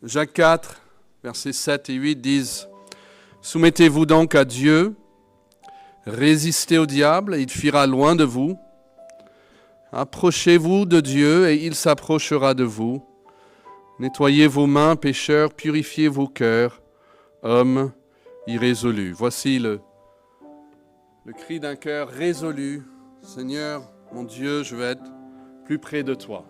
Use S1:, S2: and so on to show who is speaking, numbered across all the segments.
S1: Jacques 4, versets 7 et 8 disent « Soumettez-vous donc à Dieu, résistez au diable et il fuira loin de vous. Approchez-vous de Dieu et il s'approchera de vous. Nettoyez vos mains, pécheurs, purifiez vos cœurs, hommes irrésolus. » Voici le cri d'un cœur résolu. Seigneur, mon Dieu, je veux être plus près de toi.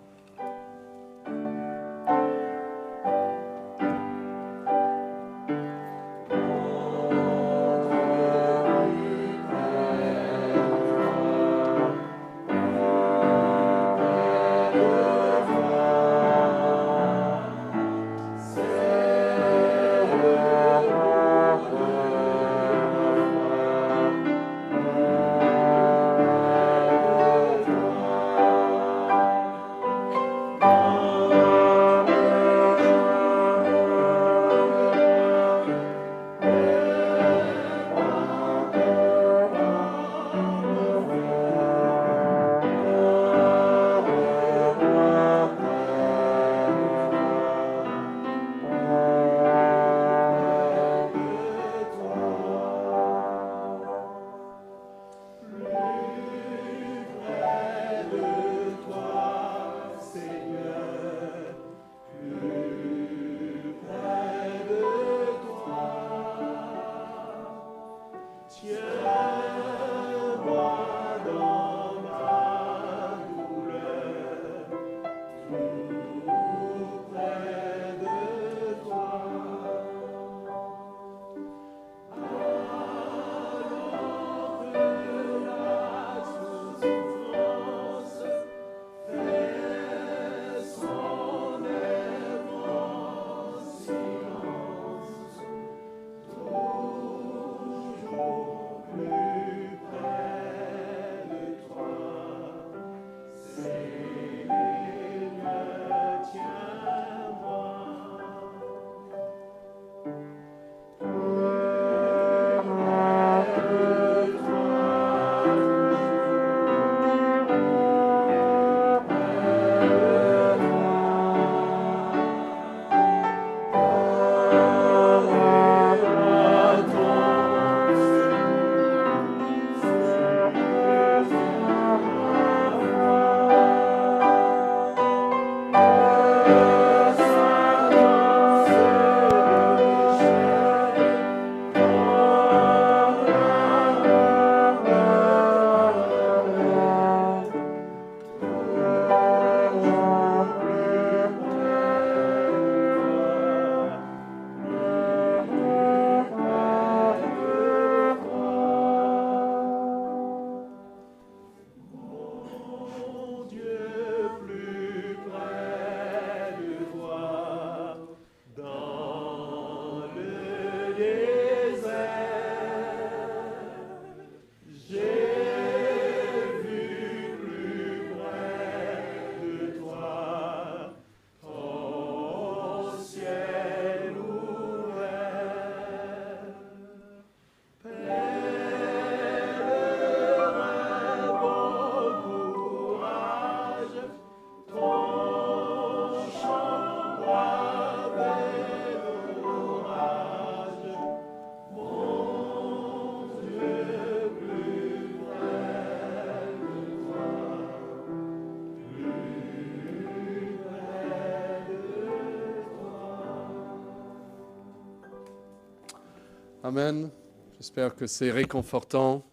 S1: Amen. J'espère que c'est réconfortant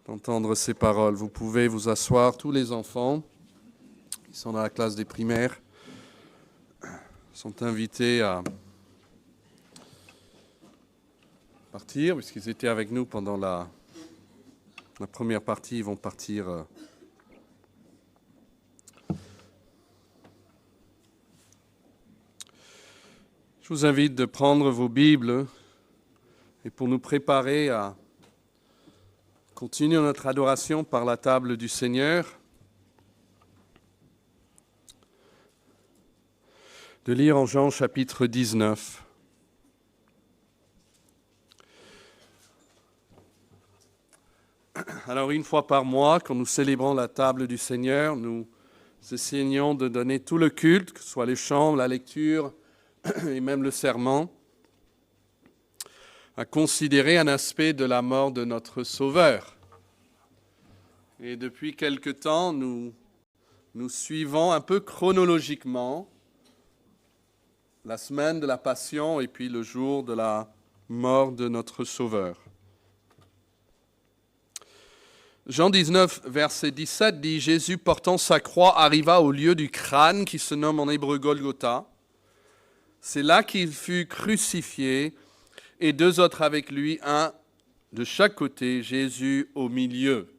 S1: d'entendre ces paroles. Vous pouvez vous asseoir, tous les enfants qui sont dans la classe des primaires sont invités à partir, puisqu'ils étaient avec nous pendant la première partie, ils vont partir. Je vous invite de prendre vos Bibles et pour nous préparer à continuer notre adoration par la table du Seigneur, de lire en Jean chapitre 19. Alors, une fois par mois, quand nous célébrons la table du Seigneur, nous essayons de donner tout le culte, que ce soit les chants, la lecture, et même le serment, à considérer un aspect de la mort de notre Sauveur. Et depuis quelque temps, nous suivons un peu chronologiquement la semaine de la Passion et puis le jour de la mort de notre Sauveur. Jean 19, verset 17 dit « Jésus, portant sa croix, arriva au lieu du crâne qui se nomme en hébreu Golgotha. C'est là qu'il fut crucifié et deux autres avec lui, un de chaque côté, Jésus au milieu. »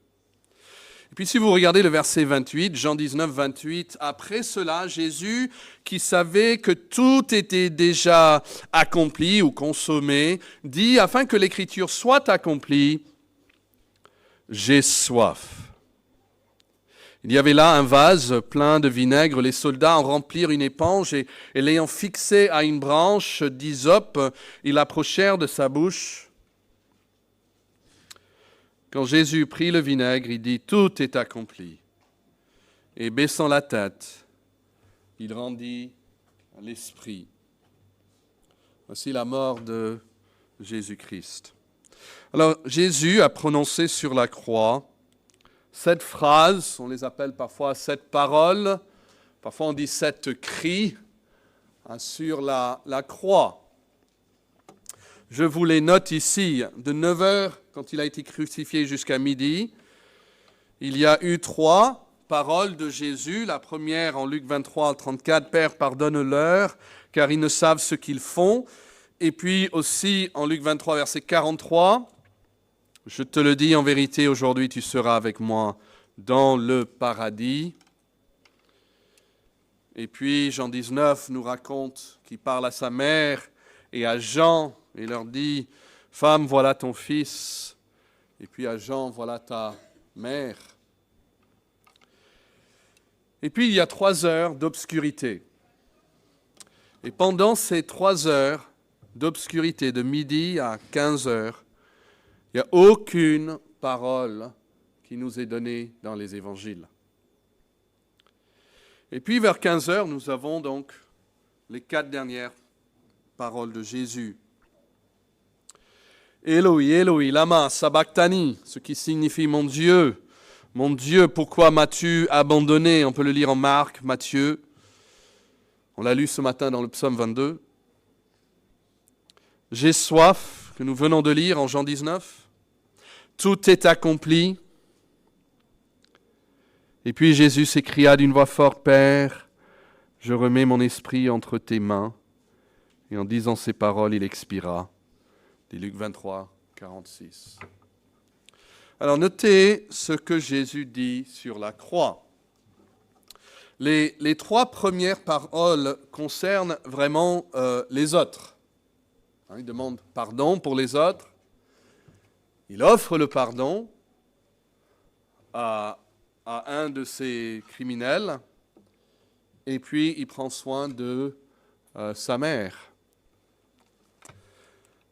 S1: Et puis si vous regardez le verset 28, Jean 19, 28, après cela, Jésus, qui savait que tout était déjà accompli ou consommé, dit, afin que l'écriture soit accomplie, « J'ai soif. » Il y avait là un vase plein de vinaigre. Les soldats en remplirent une éponge et l'ayant fixé à une branche d'hysope, ils l'approchèrent de sa bouche. Quand Jésus prit le vinaigre, il dit « Tout est accompli. » Et baissant la tête, il rendit l'esprit. Voici la mort de Jésus-Christ. Alors, Jésus a prononcé sur la croix 7 phrases, on les appelle parfois 7 paroles, parfois on dit 7 cris sur la croix. Je vous les note ici, de 9h, quand il a été crucifié, jusqu'à midi, il y a eu 3 paroles de Jésus. La première en Luc 23, 34, « Père, pardonne-leur, car ils ne savent ce qu'ils font ». Et puis aussi en Luc 23, verset 43, « Je te le dis en vérité, aujourd'hui tu seras avec moi dans le paradis ». Et puis Jean 19 nous raconte qu'il parle à sa mère et à Jean et leur dit « Femme, voilà ton fils ». Et puis à Jean, voilà ta mère. Et puis il y a 3 heures d'obscurité. Et pendant ces 3 heures d'obscurité, de midi à 15 heures, il n'y a aucune parole qui nous est donnée dans les évangiles. Et puis vers 15 heures, nous avons donc les 4 dernières paroles de Jésus. Eloi, Eloi, lama sabachthani, ce qui signifie mon Dieu, pourquoi m'as-tu abandonné? On peut le lire en Marc, Matthieu. On l'a lu ce matin dans le psaume 22. J'ai soif, que nous venons de lire en Jean 19. Tout est accompli. Et puis Jésus s'écria d'une voix forte, « Père, je remets mon esprit entre tes mains. » Et en disant ces paroles, il expira. C'est Luc 23, 46. Alors notez ce que Jésus dit sur la croix. Les 3 premières paroles concernent vraiment les autres. Il demande pardon pour les autres. Il offre le pardon à un de ces criminels. Et puis, il prend soin de sa mère.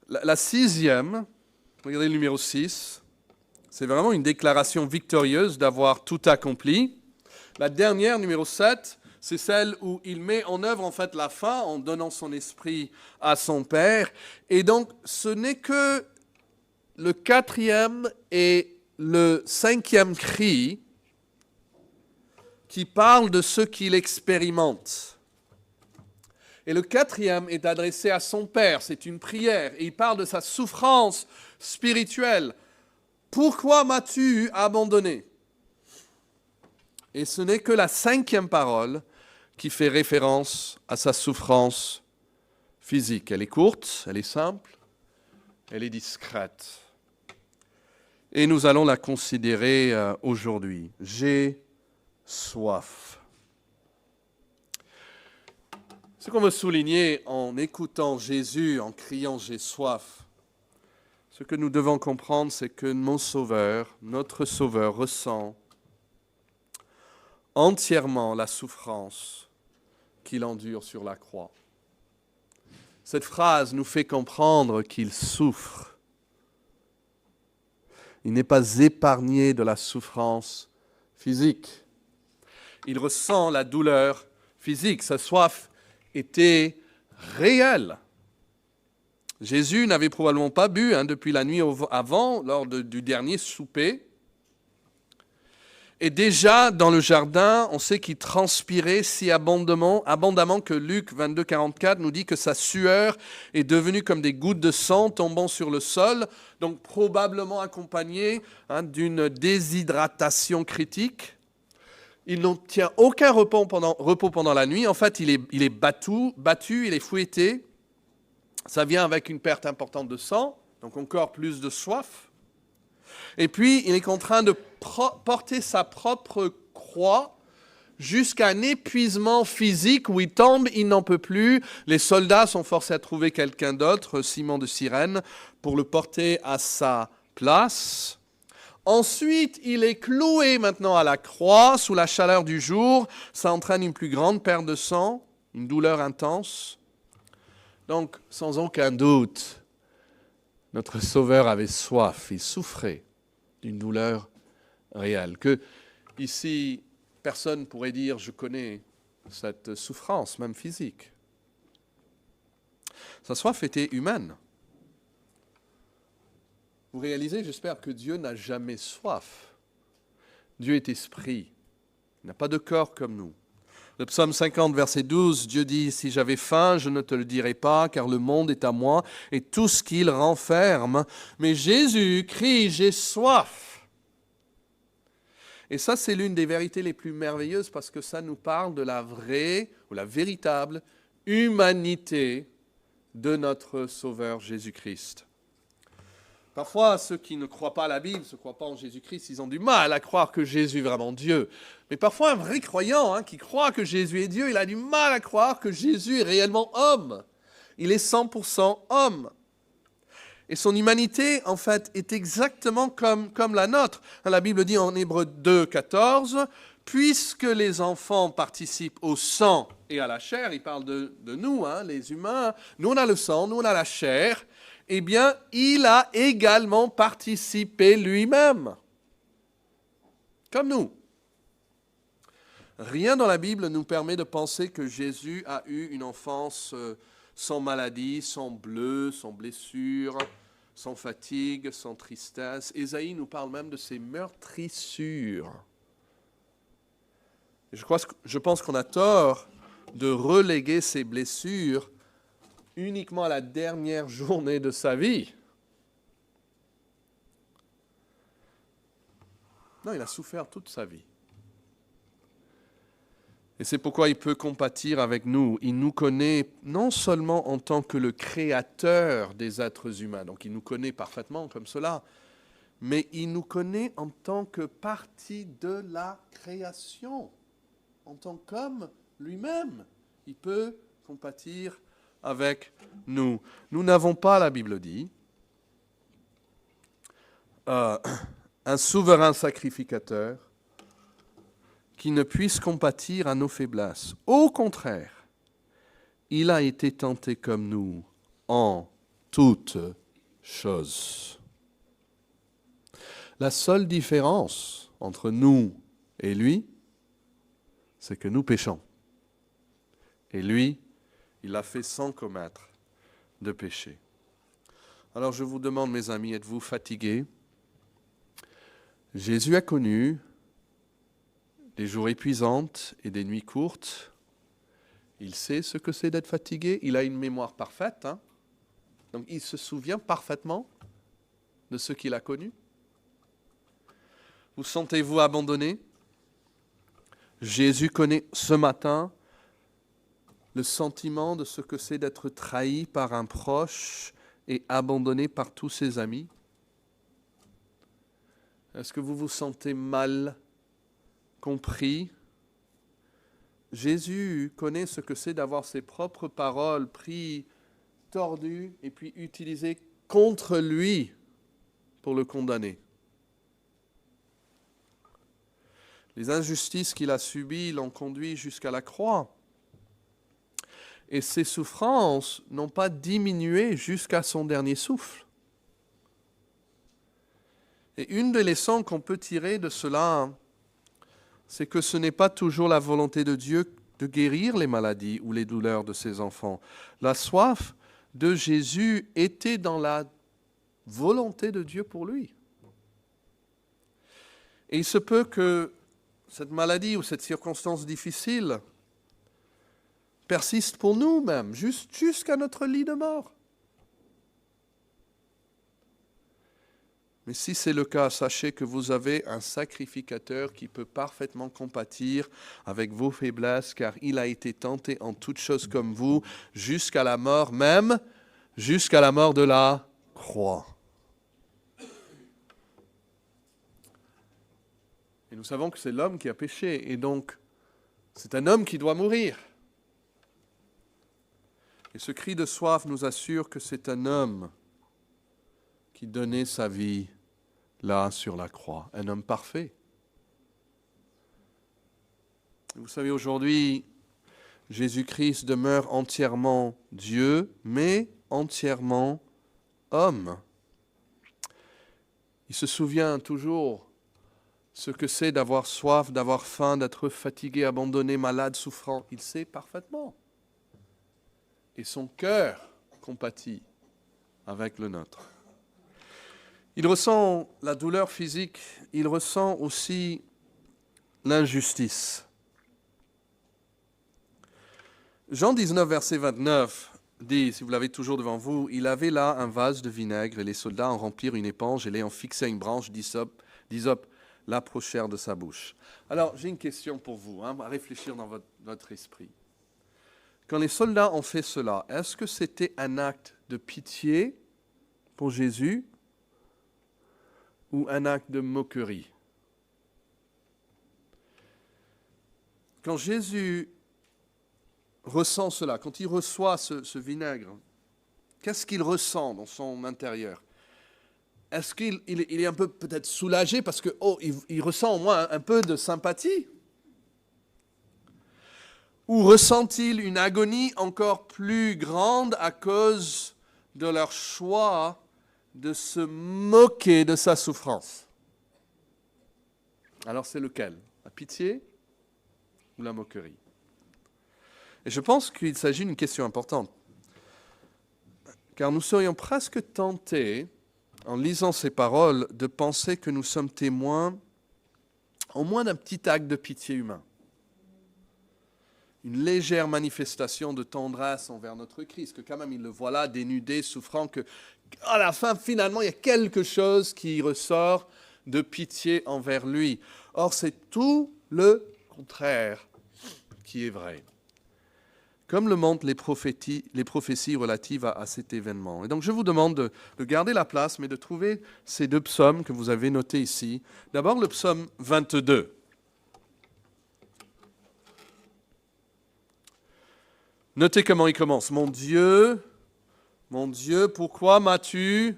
S1: La 6e, regardez le numéro 6, c'est vraiment une déclaration victorieuse d'avoir tout accompli. La dernière, numéro 7, c'est celle où il met en œuvre en fait la fin en donnant son esprit à son Père. Et donc, ce n'est que le 4e et le 5e cri qui parlent de ce qu'il expérimente. Et le 4e est adressé à son Père, c'est une prière, et il parle de sa souffrance spirituelle. « Pourquoi m'as-tu abandonné ?» Et ce n'est que la 5e parole qui fait référence à sa souffrance physique. Elle est courte, elle est simple, elle est discrète. Et nous allons la considérer aujourd'hui. J'ai soif. Ce qu'on veut souligner en écoutant Jésus, en criant « J'ai soif », ce que nous devons comprendre, c'est que notre Sauveur ressent entièrement la souffrance qu'il endure sur la croix. Cette phrase nous fait comprendre qu'il souffre. Il n'est pas épargné de la souffrance physique. Il ressent la douleur physique. Sa soif était réel. Jésus n'avait probablement pas bu depuis la nuit avant, lors du dernier souper. Et déjà, dans le jardin, on sait qu'il transpirait si abondamment que Luc 22, 44 nous dit que sa sueur est devenue comme des gouttes de sang tombant sur le sol, donc probablement accompagnée d'une déshydratation critique. Il n'obtient aucun repos pendant la nuit. En fait, il est battu, il est fouetté. Ça vient avec une perte importante de sang, donc encore plus de soif. Et puis, il est contraint de porter sa propre croix jusqu'à un épuisement physique où il tombe, il n'en peut plus. Les soldats sont forcés à trouver quelqu'un d'autre, Simon de Cyrène, pour le porter à sa place. Ensuite, il est cloué maintenant à la croix sous la chaleur du jour. Ça entraîne une plus grande perte de sang, une douleur intense. Donc, sans aucun doute, notre Sauveur avait soif, il souffrait d'une douleur réelle. Que ici, personne pourrait dire « je connais cette souffrance, même physique ». Sa soif était humaine. Vous réalisez, j'espère, que Dieu n'a jamais soif. Dieu est esprit, il n'a pas de corps comme nous. Le psaume 50, verset 12, Dieu dit « Si j'avais faim, je ne te le dirais pas, car le monde est à moi et tout ce qu'il renferme. » Mais Jésus crie « J'ai soif !» Et ça, c'est l'une des vérités les plus merveilleuses parce que ça nous parle de la vraie ou la véritable humanité de notre Sauveur Jésus-Christ. Parfois, ceux qui ne croient pas à la Bible, ne croient pas en Jésus-Christ, ils ont du mal à croire que Jésus est vraiment Dieu. Mais parfois, un vrai croyant qui croit que Jésus est Dieu, il a du mal à croire que Jésus est réellement homme. Il est 100% homme. Et son humanité, en fait, est exactement comme la nôtre. La Bible dit en Hébreux 2, 14, « Puisque les enfants participent au sang et à la chair », il parle de nous, les humains, nous on a le sang, nous on a la chair, eh bien, il a également participé lui-même, comme nous. Rien dans la Bible nous permet de penser que Jésus a eu une enfance sans maladie, sans bleu, sans blessure, sans fatigue, sans tristesse. Ésaïe nous parle même de ses meurtrissures. Je pense qu'on a tort de reléguer ses blessures uniquement à la dernière journée de sa vie. Non, il a souffert toute sa vie. Et c'est pourquoi il peut compatir avec nous. Il nous connaît non seulement en tant que le créateur des êtres humains, donc il nous connaît parfaitement comme cela, mais il nous connaît en tant que partie de la création, en tant qu'homme lui-même. Il peut compatir avec nous. Nous n'avons pas, la Bible dit, un souverain sacrificateur qui ne puisse compatir à nos faiblesses. Au contraire, il a été tenté comme nous en toutes choses. La seule différence entre nous et lui, c'est que nous péchons. Et lui, il l'a fait sans commettre de péché. Alors je vous demande, mes amis, êtes-vous fatigués? Jésus a connu des jours épuisants et des nuits courtes. Il sait ce que c'est d'être fatigué. Il a une mémoire parfaite. Donc il se souvient parfaitement de ce qu'il a connu. Vous sentez-vous abandonné? Jésus connaît ce matin le sentiment de ce que c'est d'être trahi par un proche et abandonné par tous ses amis. Est-ce que vous vous sentez mal compris? Jésus connaît ce que c'est d'avoir ses propres paroles prises, tordues et puis utilisées contre lui pour le condamner. Les injustices qu'il a subies l'ont conduit jusqu'à la croix. Et ses souffrances n'ont pas diminué jusqu'à son dernier souffle. Et une des leçons qu'on peut tirer de cela, c'est que ce n'est pas toujours la volonté de Dieu de guérir les maladies ou les douleurs de ses enfants. La soif de Jésus était dans la volonté de Dieu pour lui. Et il se peut que cette maladie ou cette circonstance difficile persiste pour nous-mêmes, jusqu'à notre lit de mort. Mais si c'est le cas, sachez que vous avez un sacrificateur qui peut parfaitement compatir avec vos faiblesses, car il a été tenté en toutes choses comme vous, jusqu'à la mort même, jusqu'à la mort de la croix. Et nous savons que c'est l'homme qui a péché, et donc c'est un homme qui doit mourir. Et ce cri de soif nous assure que c'est un homme qui donnait sa vie là sur la croix, un homme parfait. Vous savez, aujourd'hui, Jésus-Christ demeure entièrement Dieu, mais entièrement homme. Il se souvient toujours ce que c'est d'avoir soif, d'avoir faim, d'être fatigué, abandonné, malade, souffrant. Il sait parfaitement. Et son cœur compatit avec le nôtre. Il ressent la douleur physique, il ressent aussi l'injustice. Jean 19, verset 29 dit, si vous l'avez toujours devant vous, « Il avait là un vase de vinaigre, et les soldats en remplirent une éponge, et l'ayant fixé à une branche d'hysope, l'approchèrent de sa bouche. » Alors, j'ai une question pour vous, à réfléchir dans votre esprit. Quand les soldats ont fait cela, est-ce que c'était un acte de pitié pour Jésus ou un acte de moquerie? Quand Jésus ressent cela, quand il reçoit ce vinaigre, qu'est-ce qu'il ressent dans son intérieur? Est-ce qu'il est un peu peut-être soulagé parce que il ressent au moins un peu de sympathie? Ou ressent-il une agonie encore plus grande à cause de leur choix de se moquer de sa souffrance? Alors c'est lequel? La pitié ou la moquerie? Et je pense qu'il s'agit d'une question importante. Car nous serions presque tentés, en lisant ces paroles, de penser que nous sommes témoins au moins d'un petit acte de pitié humain. Une légère manifestation de tendresse envers notre Christ, que quand même il le voit là, dénudé, souffrant, que à la fin, finalement, il y a quelque chose qui ressort de pitié envers lui. Or, c'est tout le contraire qui est vrai. Comme le montrent les prophéties relatives à cet événement. Et donc, je vous demande de garder la place, mais de trouver ces deux psaumes que vous avez notés ici. D'abord, le psaume 22. Notez comment il commence. Mon Dieu, pourquoi m'as-tu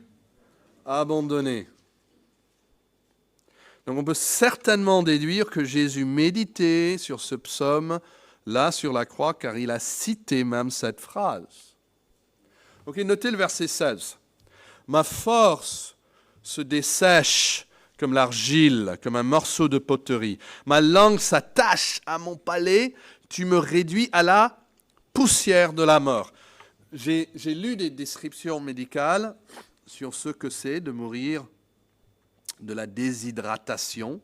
S1: abandonné? Donc on peut certainement déduire que Jésus méditait sur ce psaume là sur la croix, car il a cité même cette phrase. Ok, notez le verset 16. Ma force se dessèche comme l'argile, comme un morceau de poterie. Ma langue s'attache à mon palais, tu me réduis à la poussière de la mort. J'ai lu des descriptions médicales sur ce que c'est de mourir de la déshydratation.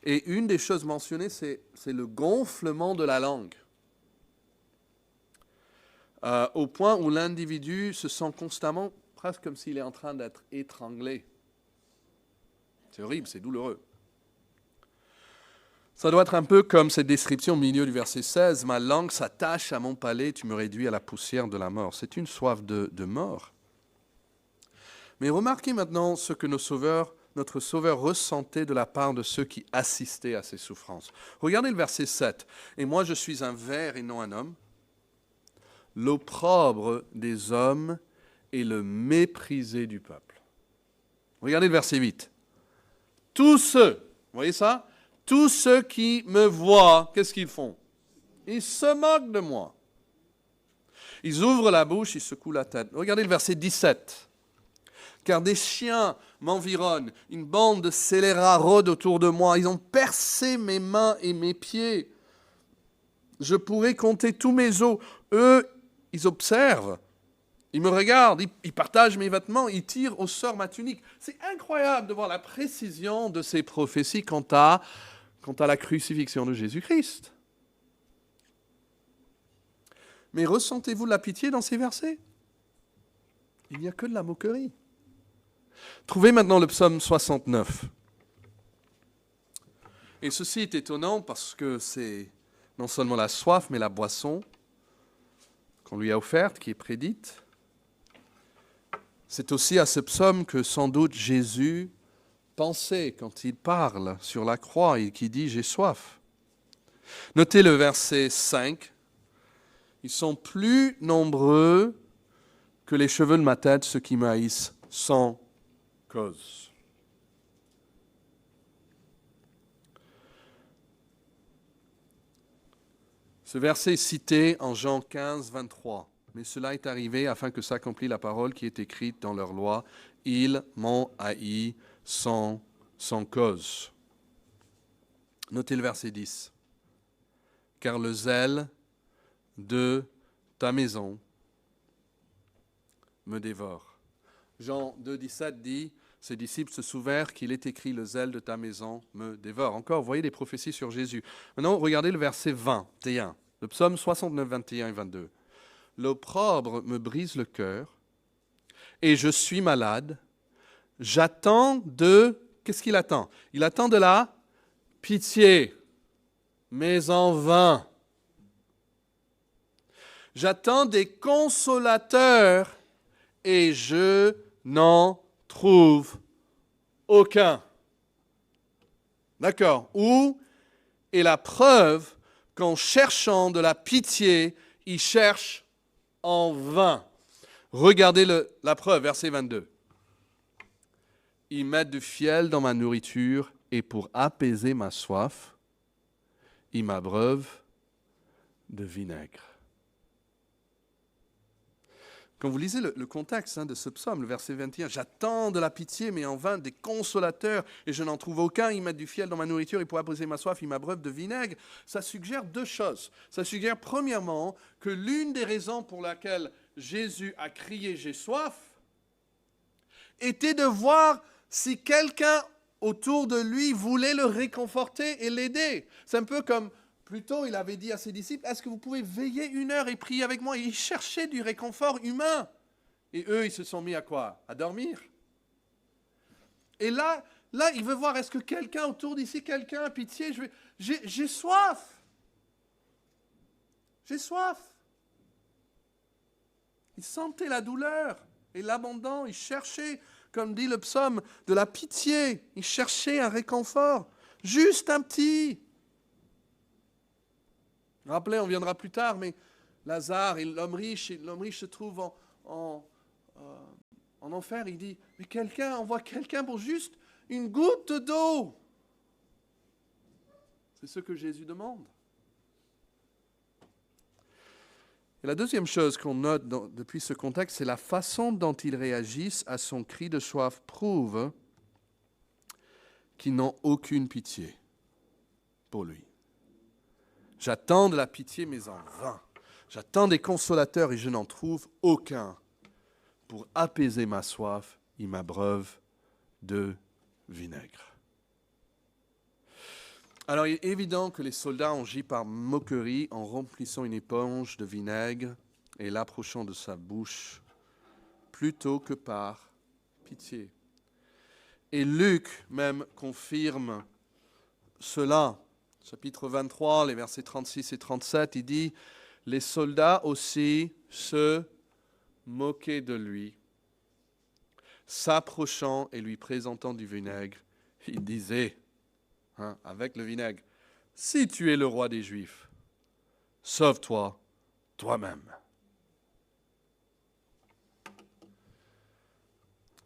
S1: Et une des choses mentionnées, c'est le gonflement de la langue. Au point où l'individu se sent constamment, presque comme s'il est en train d'être étranglé. C'est horrible, c'est douloureux. Ça doit être un peu comme cette description au milieu du verset 16. « Ma langue s'attache à mon palais, tu me réduis à la poussière de la mort. » C'est une soif de mort. Mais remarquez maintenant ce que notre Sauveur ressentait de la part de ceux qui assistaient à ses souffrances. Regardez le verset 7. « Et moi je suis un ver et non un homme, l'opprobre des hommes et le méprisé du peuple. » Regardez le verset 8. « Tous ceux, vous voyez ça? Tous ceux qui me voient, qu'est-ce qu'ils font? Ils se moquent de moi. Ils ouvrent la bouche, ils secouent la tête. » Regardez le verset 17. « Car des chiens m'environnent, une bande de scélérats rôde autour de moi. Ils ont percé mes mains et mes pieds. Je pourrais compter tous mes os. Eux, ils observent. Ils me regardent, ils partagent mes vêtements, ils tirent au sort ma tunique. C'est incroyable de voir la précision de ces prophéties quant à la crucifixion de Jésus-Christ. Mais ressentez-vous de la pitié dans ces versets? Il n'y a que de la moquerie. Trouvez maintenant le psaume 69. Et ceci est étonnant parce que c'est non seulement la soif, mais la boisson qu'on lui a offerte, qui est prédite. C'est aussi à ce psaume que sans doute Jésus pensait quand il parle sur la croix et qui dit « j'ai soif ». Notez le verset 5. « Ils sont plus nombreux que les cheveux de ma tête, ceux qui m'haïssent sans cause. » Ce verset est cité en Jean 15, 23. Mais cela est arrivé afin que s'accomplisse la parole qui est écrite dans leur loi. Ils m'ont haï sans cause. Notez le verset 10. Car le zèle de ta maison me dévore. Jean 2, 17 dit, ses disciples se souvinrent qu'il est écrit, le zèle de ta maison me dévore. Encore, vous voyez des prophéties sur Jésus. Maintenant, regardez le verset 21, le psaume 69, 21 et 22. L'opprobre me brise le cœur et je suis malade. J'attends de... Qu'est-ce qu'il attend? Il attend de la pitié, mais en vain. J'attends des consolateurs et je n'en trouve aucun. D'accord? Où est la preuve qu'en cherchant de la pitié, il cherche en vain? Regardez la preuve, verset 22. Ils mettent du fiel dans ma nourriture et pour apaiser ma soif, ils m'abreuvent de vinaigre. Quand vous lisez le contexte de ce psaume, le verset 21, « J'attends de la pitié, mais en vain des consolateurs, et je n'en trouve aucun. Ils mettent du fiel dans ma nourriture, et pour apaiser ma soif, ils m'abreuvent de vinaigre. » Ça suggère deux choses. Ça suggère, premièrement, que l'une des raisons pour laquelle Jésus a crié « J'ai soif » était de voir si quelqu'un autour de lui voulait le réconforter et l'aider. C'est un peu comme... Plus tôt, il avait dit à ses disciples, « Est-ce que vous pouvez veiller 1 heure et prier avec moi ?» Il cherchait du réconfort humain. Et eux, ils se sont mis à quoi? À dormir. Et là, il veut voir, est-ce que quelqu'un autour d'ici, quelqu'un a pitié? J'ai soif. J'ai soif. Il sentait la douleur et l'abandon. Il cherchait, comme dit le psaume, de la pitié. Il cherchait un réconfort. Juste un petit... Rappelez, on viendra plus tard, mais Lazare et l'homme riche se trouvent en enfer. Il dit, mais envoie quelqu'un pour juste une goutte d'eau. C'est ce que Jésus demande. Et la deuxième chose qu'on note depuis ce contexte, c'est la façon dont ils réagissent à son cri de soif prouve qu'ils n'ont aucune pitié pour lui. J'attends de la pitié, mais en vain. J'attends des consolateurs et je n'en trouve aucun. Pour apaiser ma soif, ils m'abreuvent de vinaigre. Alors, il est évident que les soldats ont agi par moquerie en remplissant une éponge de vinaigre et l'approchant de sa bouche, plutôt que par pitié. Et Luc même confirme cela. Chapitre 23, les versets 36 et 37, il dit « Les soldats aussi se moquaient de lui, s'approchant et lui présentant du vinaigre. Il disait, avec le vinaigre, « Si tu es le roi des Juifs, sauve-toi toi-même. »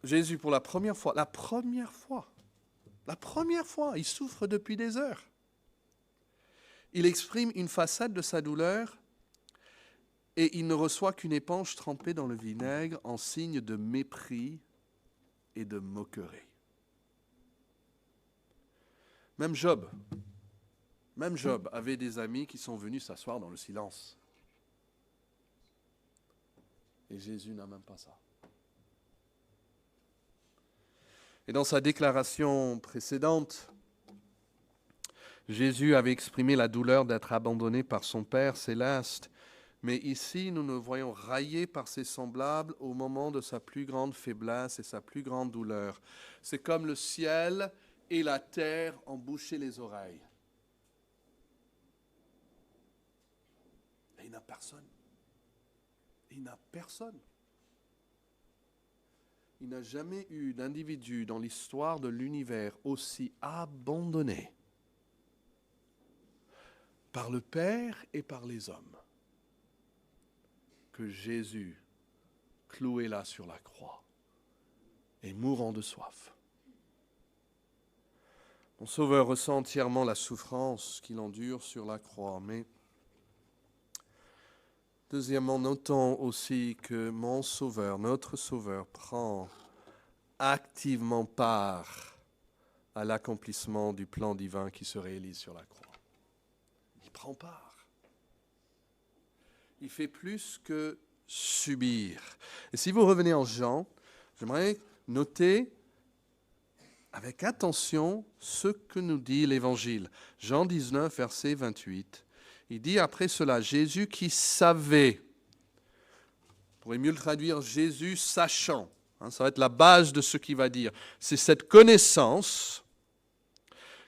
S1: Jésus, pour la première fois, il souffre depuis des heures. Il exprime une façade de sa douleur et il ne reçoit qu'une éponge trempée dans le vinaigre en signe de mépris et de moquerie. Même Job Même Job avait des amis qui sont venus s'asseoir dans le silence. Et Jésus n'a même pas ça. Et dans sa déclaration précédente, Jésus avait exprimé la douleur d'être abandonné par son Père céleste. Mais ici, nous nous voyons raillé par ses semblables au moment de sa plus grande faiblesse et sa plus grande douleur. C'est comme le ciel et la terre en bouchaient les oreilles. Et il n'a personne. Il n'a personne. Il n'a jamais eu d'individu dans l'histoire de l'univers aussi abandonné par le Père et par les hommes que Jésus, cloué là sur la croix et mourant de soif. Mon Sauveur ressent entièrement la souffrance qu'il endure sur la croix, mais deuxièmement, notons aussi que mon Sauveur, notre Sauveur, prend activement part à l'accomplissement du plan divin qui se réalise sur la croix. Il prend part. Il fait plus que subir. Et si vous revenez en Jean, j'aimerais noter avec attention ce que nous dit l'Évangile. Jean 19, verset 28. Il dit après cela, Jésus qui savait, on pourrait mieux le traduire, Jésus sachant, ça va être la base de ce qu'il va dire. C'est cette connaissance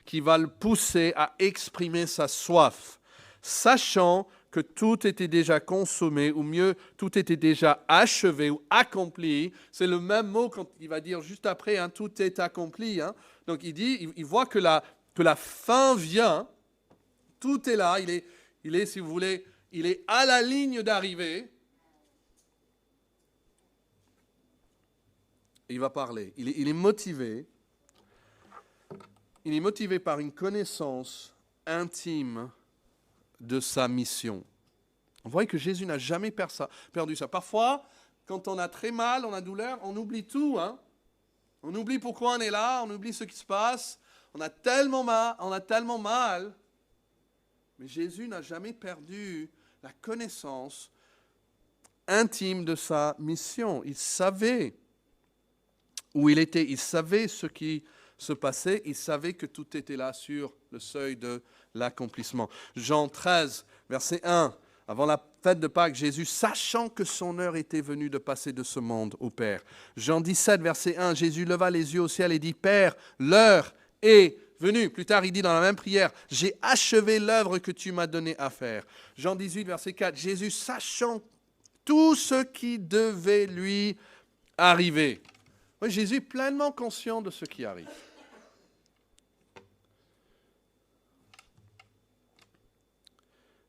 S1: qui va le pousser à exprimer sa soif, sachant que tout était déjà consommé, ou mieux, tout était déjà achevé ou accompli. C'est le même mot quand il va dire juste après, tout est accompli. Donc il dit, il voit que la fin vient, tout est là, il est, si vous voulez, il est à la ligne d'arrivée. Il va parler, il est motivé. Il est motivé par une connaissance intime de sa mission. On voit que Jésus n'a jamais perdu ça. Parfois, quand on a très mal, on a douleur, on oublie tout. On oublie pourquoi on est là, on oublie ce qui se passe. On a tellement mal. Mais Jésus n'a jamais perdu la connaissance intime de sa mission. Il savait où il était, il savait ce qui se passait, il savait que tout était là sur le seuil de l'accomplissement. Jean 13, verset 1, avant la fête de Pâques, Jésus, sachant que son heure était venue de passer de ce monde au Père. Jean 17, verset 1, Jésus leva les yeux au ciel et dit, Père, l'heure est venue. Plus tard, il dit dans la même prière, j'ai achevé l'œuvre que tu m'as donnée à faire. Jean 18, verset 4, Jésus, sachant tout ce qui devait lui arriver. Oui, Jésus est pleinement conscient de ce qui arrive.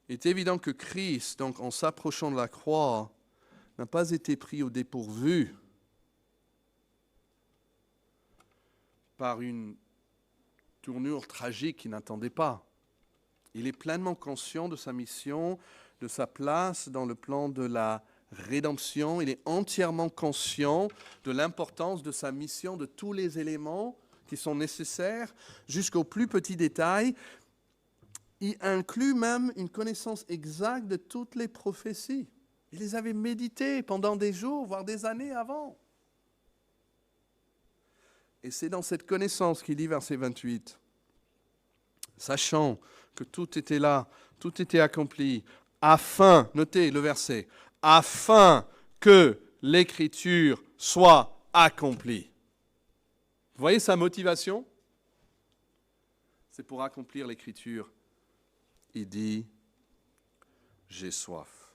S1: Il est évident que Christ, donc, en s'approchant de la croix, n'a pas été pris au dépourvu par une tournure tragique qu'il n'attendait pas. Il est pleinement conscient de sa mission, de sa place dans le plan de la rédemption. Il est entièrement conscient de l'importance de sa mission, de tous les éléments qui sont nécessaires, jusqu'aux plus petits détails. Il inclut même une connaissance exacte de toutes les prophéties. Il les avait méditées pendant des jours, voire des années avant. Et c'est dans cette connaissance qu'il dit, verset 28, sachant que tout était là, tout était accompli, afin, notez le verset, afin que l'Écriture soit accomplie. Vous voyez sa motivation? C'est pour accomplir l'Écriture. Il dit, j'ai soif.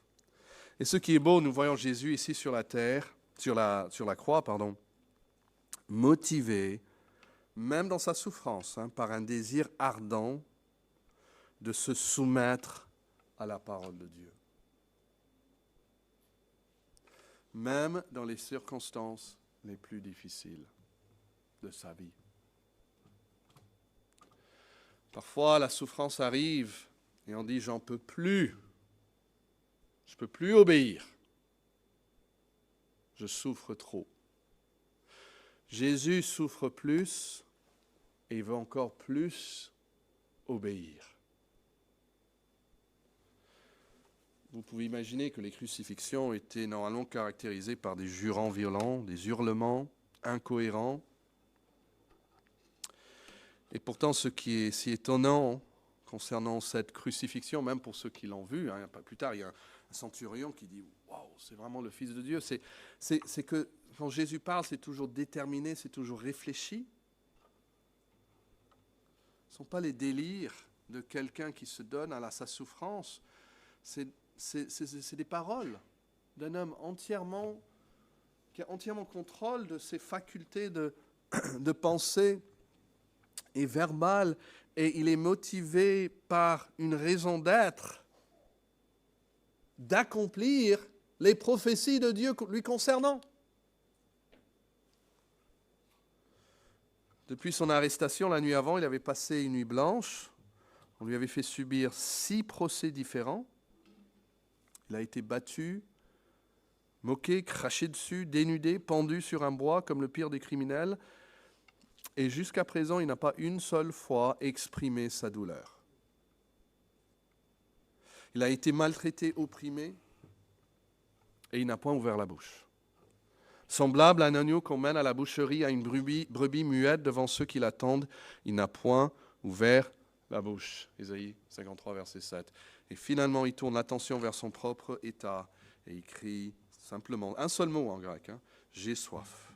S1: Et ce qui est beau, nous voyons Jésus ici sur la terre, sur la croix, motivé, même dans sa souffrance, par un désir ardent de se soumettre à la parole de Dieu. Même dans les circonstances les plus difficiles de sa vie. Parfois, la souffrance arrive et on dit, j'en peux plus. Je ne peux plus obéir. Je souffre trop. Jésus souffre plus et il veut encore plus obéir. vous pouvez imaginer que les crucifixions étaient normalement caractérisées par des jurements violents, des hurlements incohérents. Et pourtant, ce qui est si étonnant concernant cette crucifixion, même pour ceux qui l'ont vu, pas plus tard, il y a un centurion qui dit « Waouh, c'est vraiment le Fils de Dieu ». C'est que quand Jésus parle, c'est toujours déterminé, c'est toujours réfléchi. Ce ne sont pas les délires de quelqu'un qui se donne à sa souffrance. C'est des paroles d'un homme qui a entièrement contrôle de ses facultés de pensée et verbale, et il est motivé par une raison d'être, d'accomplir les prophéties de Dieu lui concernant. Depuis son arrestation la nuit avant, il avait passé une nuit blanche. On lui avait fait subir 6 procès différents. Il a été battu, moqué, craché dessus, dénudé, pendu sur un bois comme le pire des criminels. Et jusqu'à présent, il n'a pas une seule fois exprimé sa douleur. Il a été maltraité, opprimé, et il n'a point ouvert la bouche. Semblable à un agneau qu'on mène à la boucherie, à une brebis muette devant ceux qui l'attendent, il n'a point ouvert la bouche. Ésaïe 53, verset 7. Et finalement, il tourne l'attention vers son propre état et il crie simplement, un seul mot en grec, j'ai soif.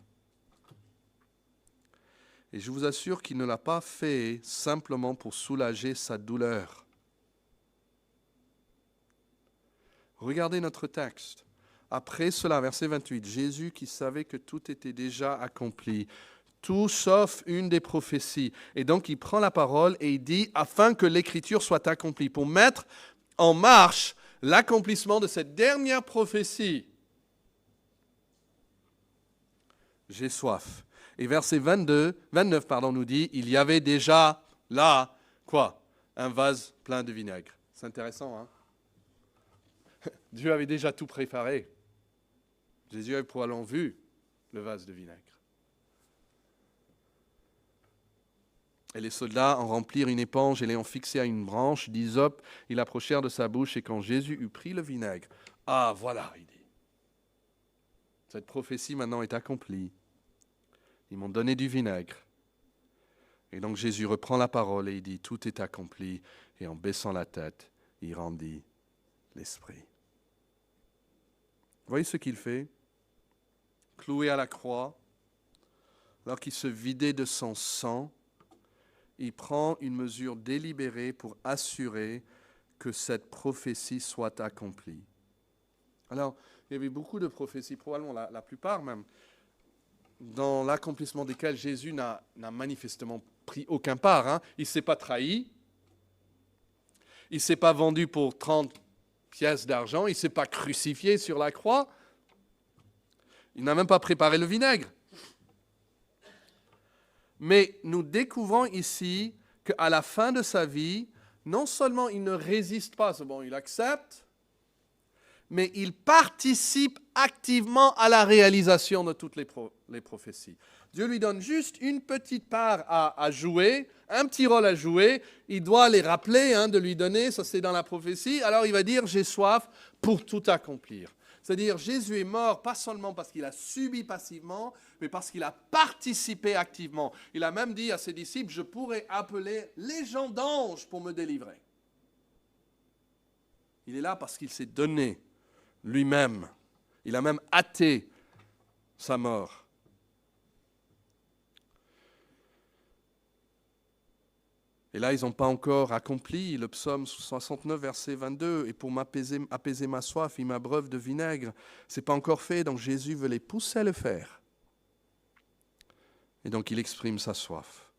S1: Et je vous assure qu'il ne l'a pas fait simplement pour soulager sa douleur. Regardez notre texte. Après cela, verset 28, Jésus qui savait que tout était déjà accompli, tout sauf une des prophéties. Et donc il prend la parole et il dit, afin que l'écriture soit accomplie, pour mettre en marche l'accomplissement de cette dernière prophétie. J'ai soif. Et verset 29 nous dit, il y avait déjà là, quoi ? Un vase plein de vinaigre. C'est intéressant, hein ? Dieu avait déjà tout préparé. Jésus avait probablement vu le vase de vinaigre. Et les soldats en remplirent une éponge et l'ayant fixée à une branche d'hysope, ils l'approchèrent de sa bouche et quand Jésus eut pris le vinaigre, ah voilà, il dit, cette prophétie maintenant est accomplie. Ils m'ont donné du vinaigre. Et donc Jésus reprend la parole et il dit, tout est accompli. Et en baissant la tête, il rendit l'esprit. Vous voyez ce qu'il fait ? Cloué à la croix, alors qu'il se vidait de son sang, il prend une mesure délibérée pour assurer que cette prophétie soit accomplie. Alors, il y avait beaucoup de prophéties, probablement la plupart même, dans l'accomplissement desquelles Jésus n'a manifestement pris aucun part. Il ne s'est pas trahi, il ne s'est pas vendu pour 30 pièces d'argent, il ne s'est pas crucifié sur la croix, il n'a même pas préparé le vinaigre. Mais nous découvrons ici qu'à la fin de sa vie, non seulement il ne résiste pas, c'est bon, il accepte, mais il participe activement à la réalisation de toutes les prophéties. Dieu lui donne juste une petite part à jouer, un petit rôle à jouer. Il doit les rappeler, de lui donner, ça c'est dans la prophétie. Alors il va dire, j'ai soif pour tout accomplir. C'est-à-dire, Jésus est mort pas seulement parce qu'il a subi passivement, mais parce qu'il a participé activement. Il a même dit à ses disciples, je pourrais appeler légion d'anges pour me délivrer. Il est là parce qu'il s'est donné lui-même. Il a même hâté sa mort. Et là, ils n'ont pas encore accompli le psaume 69, verset 22. Et pour apaiser ma soif, il m'abreuve de vinaigre. Ce n'est pas encore fait, donc Jésus veut les pousser à le faire. Et donc, il exprime sa soif.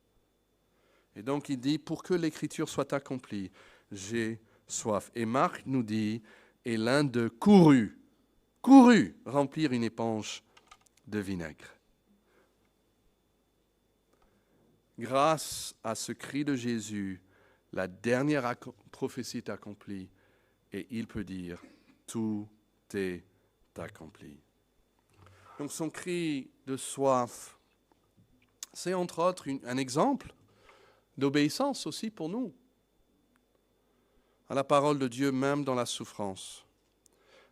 S1: Et donc, il dit, pour que l'écriture soit accomplie, j'ai soif. Et Marc nous dit, et l'un d'eux courut remplir une éponge de vinaigre. Grâce à ce cri de Jésus, la dernière prophétie est accomplie et il peut dire « Tout est accompli ». Donc son cri de soif, c'est entre autres un exemple d'obéissance aussi pour nous à la parole de Dieu, même dans la souffrance.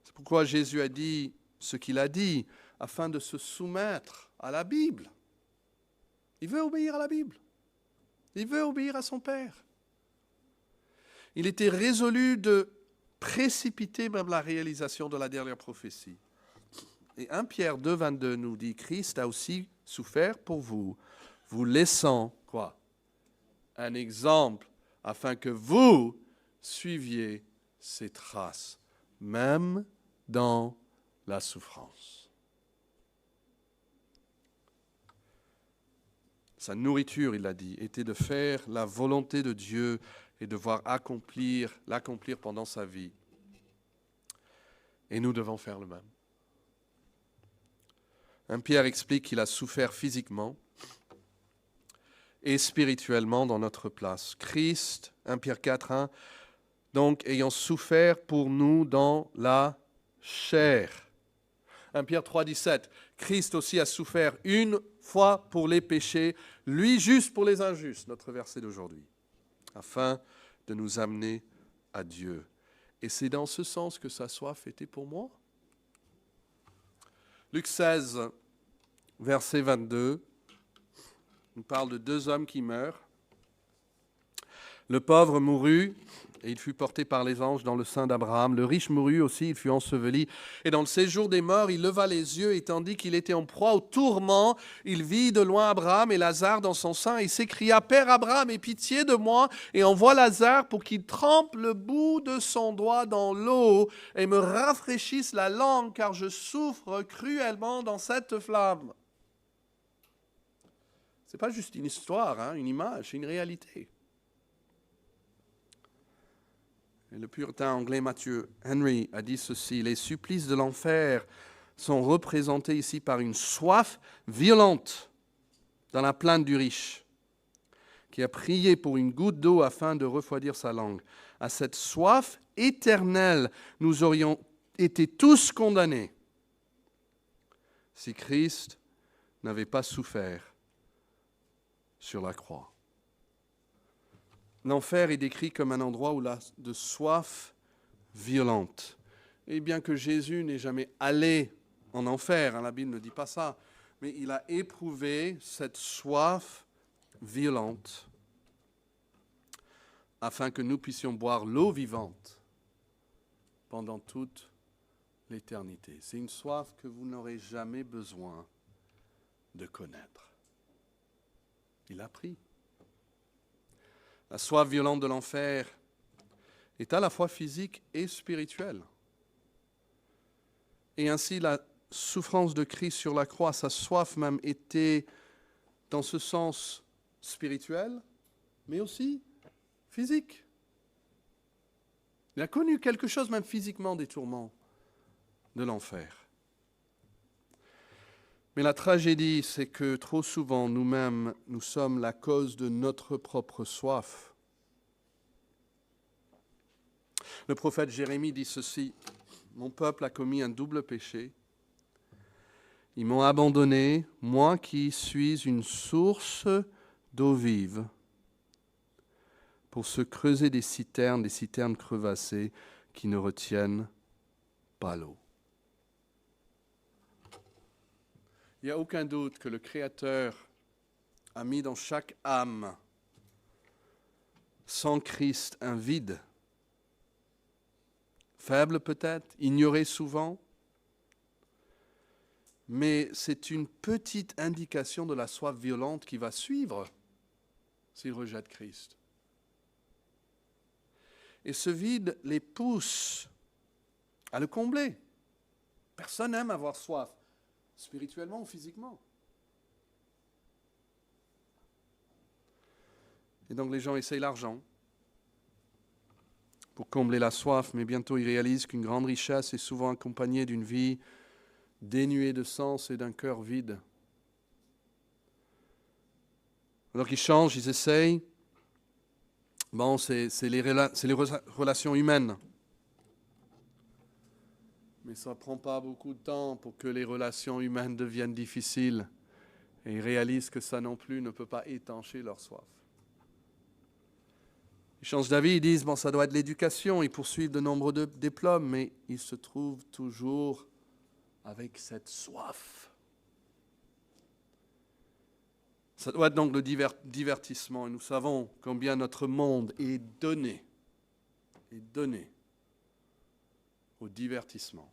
S1: C'est pourquoi Jésus a dit ce qu'il a dit, afin de se soumettre à la Bible. Il veut obéir à la Bible. Il veut obéir à son Père. Il était résolu de précipiter même la réalisation de la dernière prophétie. Et 1 Pierre 2, 22 nous dit, Christ a aussi souffert pour vous, vous laissant, quoi? Un exemple, afin que vous suiviez ses traces, même dans la souffrance. Sa nourriture, il a dit, était de faire la volonté de Dieu et de voir l'accomplir pendant sa vie. Et nous devons faire le même. 1 Pierre explique qu'il a souffert physiquement et spirituellement dans notre place. Christ, 1 Pierre 4, 1, donc ayant souffert pour nous dans la chair. 1 Pierre 3, 17, Christ aussi a souffert une fois pour les péchés, lui juste pour les injustes, notre verset d'aujourd'hui, afin de nous amener à Dieu. Et c'est dans ce sens que sa soif était pour moi. Luc 16, verset 22, nous parle de 2 hommes qui meurent. Le pauvre mourut, et il fut porté par les anges dans le sein d'Abraham. Le riche mourut aussi, il fut enseveli. Et dans le séjour des morts, il leva les yeux, et tandis qu'il était en proie au tourment, il vit de loin Abraham et Lazare dans son sein, et s'écria, « Père Abraham, aie pitié de moi, et envoie Lazare pour qu'il trempe le bout de son doigt dans l'eau, et me rafraîchisse la langue, car je souffre cruellement dans cette flamme. » Ce n'est pas juste une histoire, une image, c'est une réalité. Et le puritain anglais Matthew Henry a dit ceci, « Les supplices de l'enfer sont représentés ici par une soif violente dans la plainte du riche, qui a prié pour une goutte d'eau afin de refroidir sa langue. À cette soif éternelle, nous aurions été tous condamnés si Christ n'avait pas souffert sur la croix. » L'enfer est décrit comme un endroit où la de soif violente. Et bien que Jésus n'ait jamais allé en enfer, la Bible ne dit pas ça, mais il a éprouvé cette soif violente afin que nous puissions boire l'eau vivante pendant toute l'éternité. C'est une soif que vous n'aurez jamais besoin de connaître. Il a pris. La soif violente de l'enfer est à la fois physique et spirituelle. Et ainsi, la souffrance de Christ sur la croix, sa soif même était dans ce sens spirituel, mais aussi physique. Il a connu quelque chose même physiquement des tourments de l'enfer. Mais la tragédie, c'est que trop souvent, nous-mêmes, nous sommes la cause de notre propre soif. Le prophète Jérémie dit ceci, « Mon peuple a commis un double péché. Ils m'ont abandonné, moi qui suis une source d'eau vive, pour se creuser des citernes crevassées qui ne retiennent pas l'eau. » Il n'y a aucun doute que le Créateur a mis dans chaque âme, sans Christ, un vide. Faible peut-être, ignoré souvent, mais c'est une petite indication de la soif violente qui va suivre s'ils rejettent Christ. Et ce vide les pousse à le combler. Personne n'aime avoir soif. Spirituellement ou physiquement. Et donc les gens essayent l'argent pour combler la soif, mais bientôt ils réalisent qu'une grande richesse est souvent accompagnée d'une vie dénuée de sens et d'un cœur vide. Alors ils changent, ils essayent. Bon, c'est les relations humaines. Mais ça ne prend pas beaucoup de temps pour que les relations humaines deviennent difficiles et ils réalisent que ça non plus ne peut pas étancher leur soif. Ils changent d'avis, ils disent, bon, ça doit être l'éducation, ils poursuivent de nombreux diplômes, mais ils se trouvent toujours avec cette soif. Ça doit être donc le divertissement, et nous savons combien notre monde est donné au divertissement.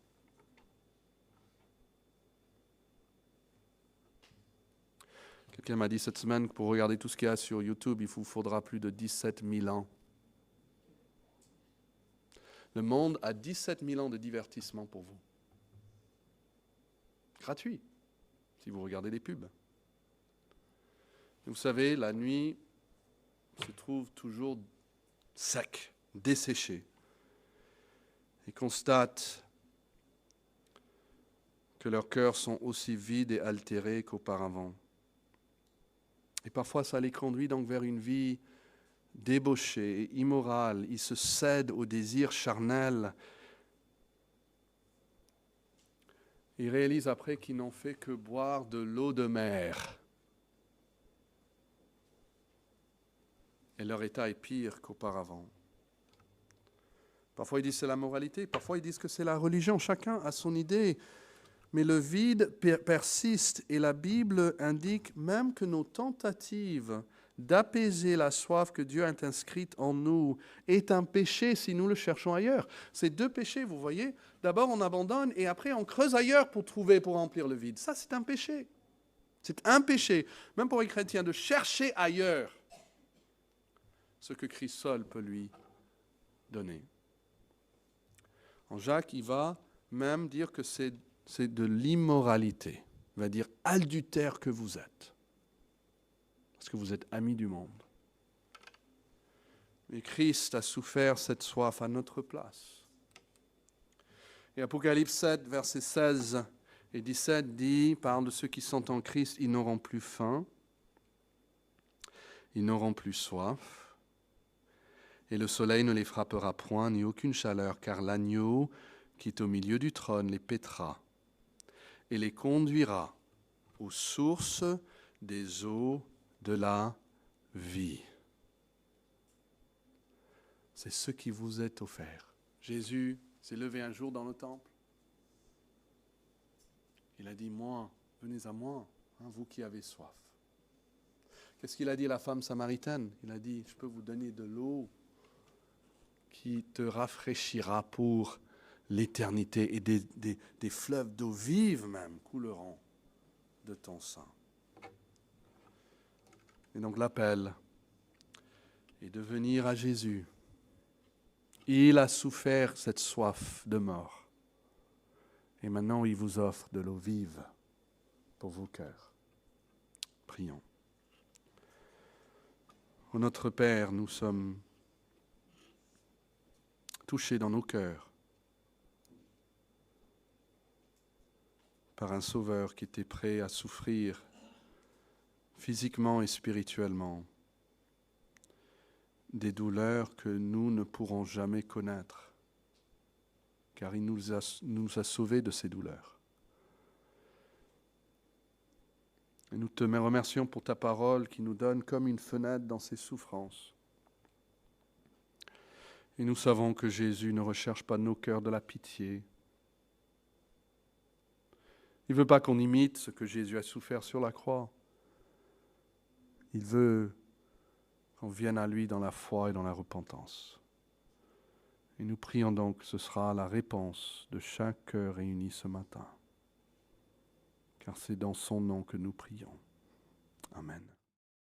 S1: Quelqu'un m'a dit cette semaine que pour regarder tout ce qu'il y a sur YouTube, il vous faudra plus de 17 000 ans. Le monde a 17 000 ans de divertissement pour vous. Gratuit, si vous regardez des pubs. Vous savez, la nuit se trouve toujours sec, desséché. Ils constatent que leurs cœurs sont aussi vides et altérés qu'auparavant. Et parfois, ça les conduit donc vers une vie débauchée et immorale. Ils se cèdent aux désirs charnels. Ils réalisent après qu'ils n'ont fait que boire de l'eau de mer. Et leur état est pire qu'auparavant. Parfois ils disent que c'est la moralité, parfois ils disent que c'est la religion. Chacun a son idée. Mais le vide persiste et la Bible indique même que nos tentatives d'apaiser la soif que Dieu a inscrite en nous est un péché si nous le cherchons ailleurs. C'est deux péchés, vous voyez. D'abord on abandonne et après on creuse ailleurs pour trouver, pour remplir le vide. Ça c'est un péché. C'est un péché, même pour les chrétiens, de chercher ailleurs ce que Christ seul peut lui donner. En Jacques, il va même dire que c'est de l'immoralité. Il va dire adultère que vous êtes. Parce que vous êtes amis du monde. Mais Christ a souffert cette soif à notre place. Et Apocalypse 7, versets 16 et 17 parle de ceux qui sont en Christ, ils n'auront plus faim, ils n'auront plus soif, et le soleil ne les frappera point, ni aucune chaleur, car l'agneau qui est au milieu du trône les paîtra et les conduira aux sources des eaux de la vie. C'est ce qui vous est offert. Jésus s'est levé un jour dans le temple. Il a dit, moi, venez à moi, vous qui avez soif. Qu'est-ce qu'il a dit à la femme samaritaine? Il a dit, je peux vous donner de l'eau qui te rafraîchira pour l'éternité et des fleuves d'eau vive même couleront de ton sang. Et donc l'appel est de venir à Jésus. Il a souffert cette soif de mort. Et maintenant il vous offre de l'eau vive pour vos cœurs. Prions. Ô notre Père, nous sommes touchés dans nos cœurs par un Sauveur qui était prêt à souffrir physiquement et spirituellement des douleurs que nous ne pourrons jamais connaître, car il nous a sauvés de ces douleurs. Et nous te remercions pour ta parole qui nous donne comme une fenêtre dans ces souffrances. Et nous savons que Jésus ne recherche pas de nos cœurs de la pitié. Il ne veut pas qu'on imite ce que Jésus a souffert sur la croix. Il veut qu'on vienne à lui dans la foi et dans la repentance. Et nous prions donc que ce sera la réponse de chaque cœur réuni ce matin. Car c'est dans son nom que nous prions.